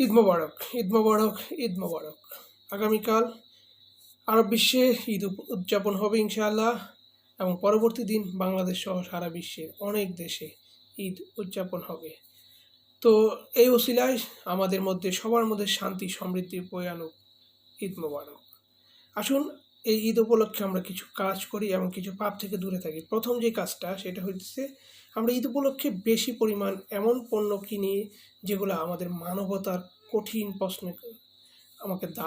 ঈদ মোবারক, ঈদ মোবারক, ঈদ মোবারক। আগামীকাল আরব বিশ্বে ঈদ উদযাপন হবে ইনশাআল্লাহ, এবং পরবর্তী দিন বাংলাদেশ সহ সারা বিশ্বের অনেক দেশে ঈদ উদযাপন হবে। তো এই ওসিলায় আমাদের মধ্যে সবার মধ্যে শান্তি সমৃদ্ধি বয়ে আনুক ঈদ মোবারক। আসুন এই ঈদ উপলক্ষে আমরা কিছু কাজ করি এবং কিছু পাপ থেকে দূরে থাকি। প্রথম যে কাজটা সেটা হচ্ছে আমরা ঈদ উপলক্ষে বেশি পরিমাণ এমন পণ্য কিনি যেগুলো আমাদের মানবতার কঠিন প্রশ্নে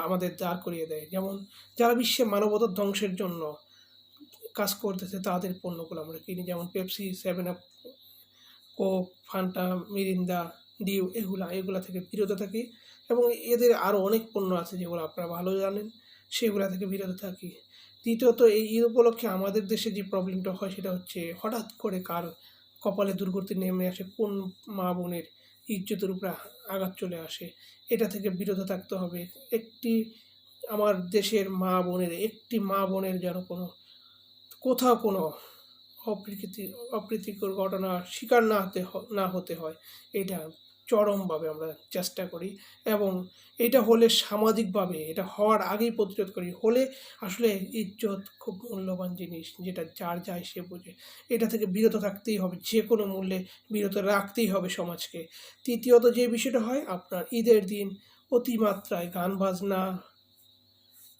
আমাদের দাঁড় করিয়ে দেয়। যেমন যারা বিশ্বে মানবতার ধ্বংসের জন্য কাজ করতেছে তাদের পণ্যগুলো আমরা কিনি, যেমন Pepsi, Seven Up, Coke, Fanta, Mirinda, Dew, এগুলা থেকে বিরত থাকি। এবং এদের আরও অনেক পণ্য আছে যেগুলো আপনারা ভালো জানেন, সেগুলা থেকে বিরত থাকি। দ্বিতীয়ত, এই ঈদ উপলক্ষে আমাদের দেশে যে প্রবলেমটা হয় সেটা হচ্ছে হঠাৎ করে কার কপালে দুর্গতি নেমে আসে, কোন মা বোনের ইজ্জতের উপরে আঘাত চলে আসে, এটা থেকে বিরত থাকতে হবে। একটি আমার দেশের একটি মা বোনের যেন কোথাও কোনো অপ্রীতিকর ঘটনার শিকার না হতে হয়, এটা চরমভাবে আমরা চেষ্টা করি। এবং এটা হলে সামাজিকভাবে এটা হওয়ার আগেই প্রতিরোধ করি। হলে আসলে ইজ্জত খুব মূল্যবান জিনিস, যেটা যার যায় সে বোঝে। এটা থেকে বিরত থাকতেই হবে, যে কোনো মূল্যে বিরত রাখতেই হবে সমাজকে। তৃতীয়ত যে বিষয়টা হয়, আপনার ঈদের দিন অতিমাত্রায় গান বাজনা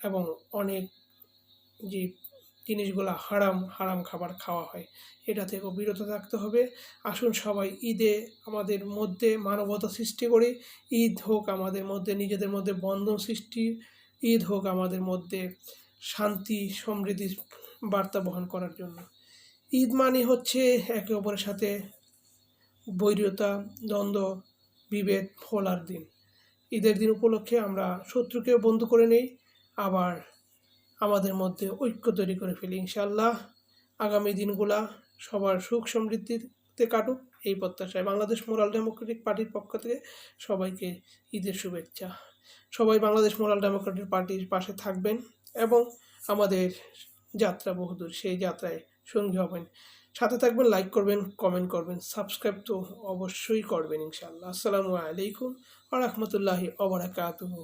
এবং অনেক যে জিনিসগুলো হারাম হারাম খাবার খাওয়া হয়, এটা থেকেও বিরত থাকতে হবে। আসুন সবাই ঈদে আমাদের মধ্যে মানবতা সৃষ্টি করি। ঈদ হোক আমাদের মধ্যে নিজেদের মধ্যে বন্ধন সৃষ্টি, ঈদ হোক আমাদের মধ্যে শান্তি সমৃদ্ধির বার্তা বহন করার জন্য। ঈদ মানে হচ্ছে একে অপরের সাথে বৈরিতা, দ্বন্দ্ব, বিভেদ ভোলার দিন। ঈদের দিন উপলক্ষে আমরা শত্রুকেও বন্ধু করে নেই, আবার আমাদের মধ্যে ঐক্য তৈরি করে ফেলি ইনশাআল্লাহ। আগামী দিনগুলা সবার সুখ সমৃদ্ধিতে কাটুক, এই প্রত্যাশায় বাংলাদেশ মোরাল ডেমোক্রেটিক পার্টির পক্ষ থেকে সবাইকে ঈদের শুভেচ্ছা। সবাই বাংলাদেশ মোরাল ডেমোক্রেটিক পার্টির পাশে থাকবেন এবং আমাদের যাত্রা বহুদূর, সেই যাত্রায় সঙ্গী হবেন। সাথে থাকবেন, লাইক করবেন, কমেন্ট করবেন, সাবস্ক্রাইব তো অবশ্যই করবেন ইনশাআল্লাহ। আসসালামু আলাইকুম ওয়া রাহমাতুল্লাহি ওয়া বারাকাতুহু।